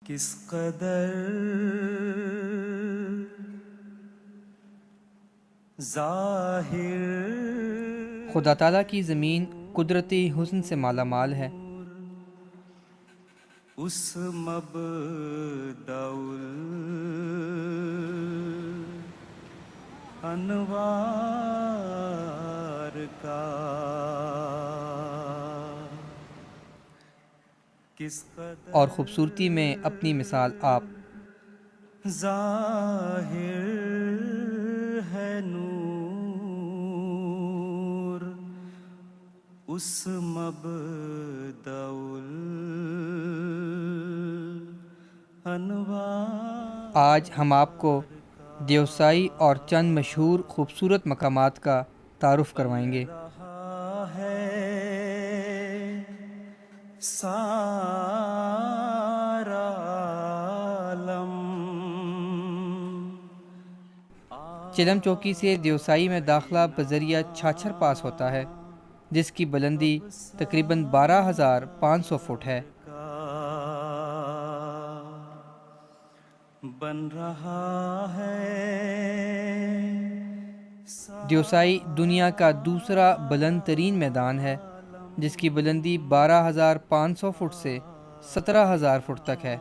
کس قدر ظاہر خدا تعالیٰ کی زمین قدرتی حسن سے مالا مال ہے۔ اس مبدأ الانوار کا کس قدر اور خوبصورتی میں اپنی مثال آپ۔ ظاہر ہے نور اس مبدأ الانوار آج ہم آپ کو دیوسائی اور چند مشہور خوبصورت مقامات کا تعارف کروائیں گے۔ رہا ہے سارا عالم چلم چوکی سے دیوسائی میں داخلہ بذریعہ چھاچھر پاس ہوتا ہے، جس کی بلندی تقریباً 12,500 فٹ ہے۔ بن رہا ہے دیوسائی دنیا کا دوسرا بلند ترین میدان ہے، جس کی بلندی 12,500 فٹ سے 17,000 فٹ تک ہے۔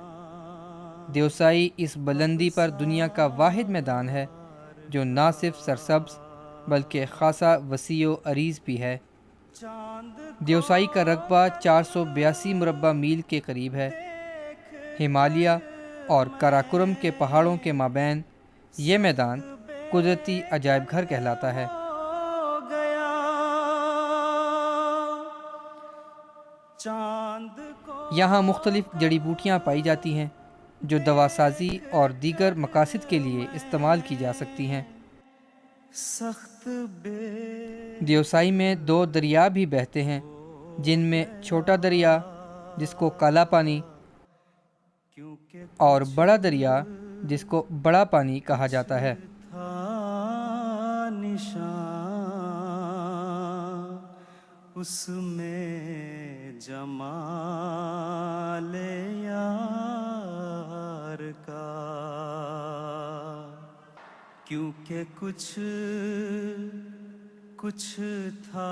دیوسائی اس بلندی پر دنیا کا واحد میدان ہے جو نہ صرف سرسبز بلکہ خاصا وسیع و عریض بھی ہے۔ دیوسائی کا رقبہ 482 مربع میل کے قریب ہے۔ ہمالیہ اور کراکورم کے پہاڑوں کے مابین یہ میدان قدرتی عجائب گھر کہلاتا ہے۔ گیا چاند کو یہاں مختلف جڑی بوٹیاں پائی جاتی ہیں جو دوا سازی اور دیگر مقاصد کے لیے استعمال کی جا سکتی ہیں۔ سخت بے دیوسائی میں 2 دریا بھی بہتے ہیں، جن میں چھوٹا دریا جس کو کالا پانی کیونکہ اور بڑا دریا جس کو بڑا پانی کہا جاتا ہے۔ تھا نشان اس میں جمال یار کا کیونکہ کچھ تھا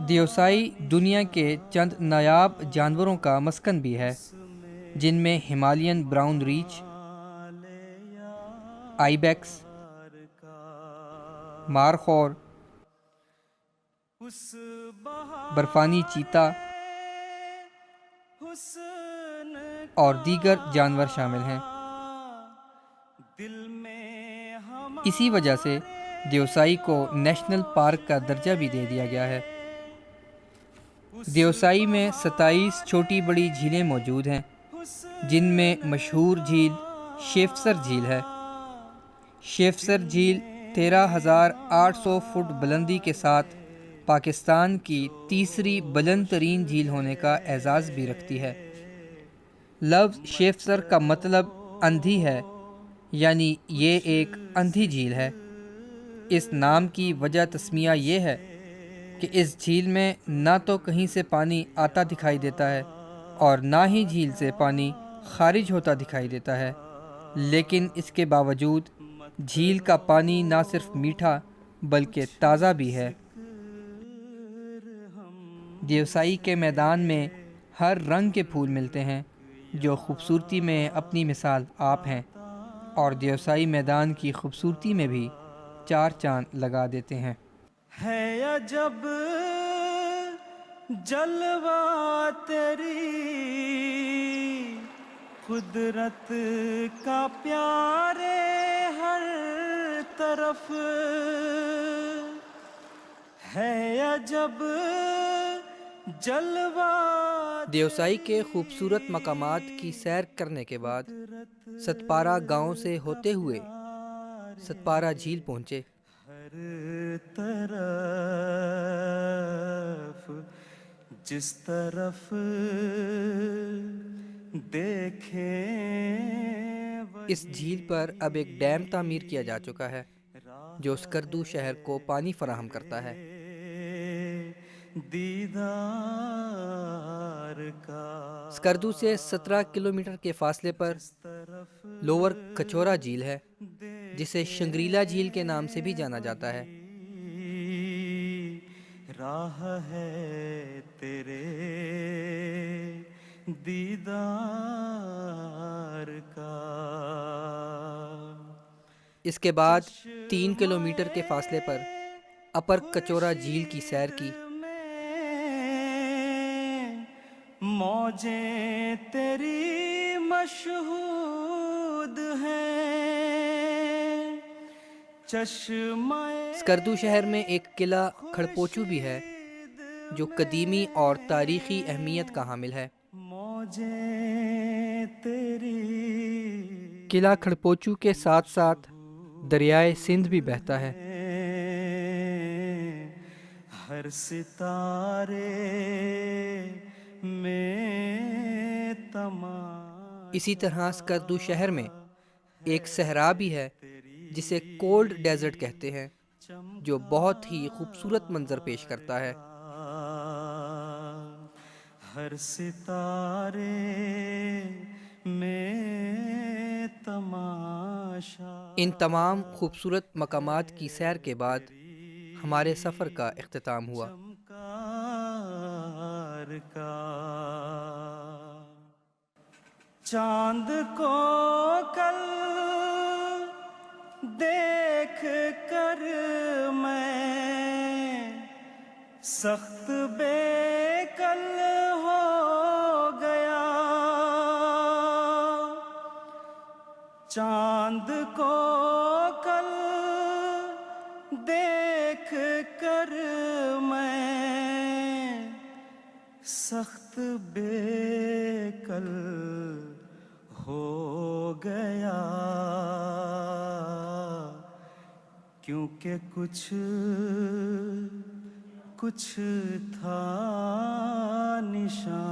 دیوسائی دنیا کے چند نایاب جانوروں کا مسکن بھی ہے، جن میں ہمالین براؤن ریچھ، آئی بیکس، مارخور، اس بہار برفانی چیتا حسن اور دیگر جانور شامل ہیں۔ دل میں ہم اسی وجہ سے دیوسائی کو نیشنل پارک کا درجہ بھی دے دیا گیا ہے۔ دیوسائی میں 27 چھوٹی بڑی جھیلیں موجود ہیں، جن میں مشہور جھیل شیفسر جھیل ہے۔ شیفسر جھیل 13,800 فٹ بلندی کے ساتھ پاکستان کی تیسری بلند ترین جھیل ہونے کا اعزاز بھی رکھتی ہے۔ لفظ شیفسر کا مطلب اندھی ہے، یعنی یہ ایک اندھی جھیل ہے۔ اس نام کی وجہ تسمیہ یہ ہے کہ اس جھیل میں نہ تو کہیں سے پانی آتا دکھائی دیتا ہے اور نہ ہی جھیل سے پانی خارج ہوتا دکھائی دیتا ہے، لیکن اس کے باوجود جھیل کا پانی نہ صرف میٹھا بلکہ تازہ بھی ہے۔ دیوسائی کے میدان میں ہر رنگ کے پھول ملتے ہیں جو خوبصورتی میں اپنی مثال آپ ہیں، اور دیوسائی میدان کی خوبصورتی میں بھی 4 چاند لگا دیتے ہیں۔ ہے عجب جلوہ تیری قدرت کا پیارے ہر طرف ہے عجب جلوہ دیوسائی کے خوبصورت مقامات کی سیر کرنے کے بعد ستپارہ گاؤں سے ہوتے ہوئے ستپارہ جھیل پہنچے۔ ہر طرف جس طرف دیکھیں اس جھیل پر اب ایک ڈیم تعمیر کیا جا چکا ہے جو اسکردو شہر کو پانی فراہم کرتا ہے۔ دیدار اسکردو سے 17 کلومیٹر کے فاصلے پر لوور کچورا جھیل ہے جسے شنگریلا جھیل کے نام سے بھی جانا جاتا ہے۔ راہ ہے تیرے دیدار کا۔ اس کے بعد 3 کلومیٹر کے فاصلے پر اپر کچورا جھیل کی سیر کی۔ موجیں تیری مشہود ہیں، چشمہ اسکردو شہر میں ایک قلعہ کھڑپوچو بھی ہے جو قدیمی اور تاریخی اہمیت کا حامل ہے۔ موجیں تیری قلعہ کھڑپوچو کے ساتھ ساتھ دریائے سندھ بھی بہتا ہے۔ ہر ستارے میں تماشا۔ اسی طرح اسکردو شہر میں ایک صحرا بھی ہے جسے کولڈ ڈیزرٹ کہتے ہیں جو بہت ہی خوبصورت منظر پیش کرتا ہے۔ ہر ستارے میں تماشا۔ ان تمام خوبصورت مقامات کی سیر کے بعد ہمارے سفر کا اختتام ہوا۔ چاند کو کل دیکھ کر میں سخت بے کل ہو گیا، چاند کو کل دیکھ کر میں سخت بے کل ہو گیا، کیونکہ کچھ تھا نشان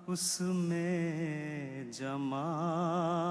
اس میں جمال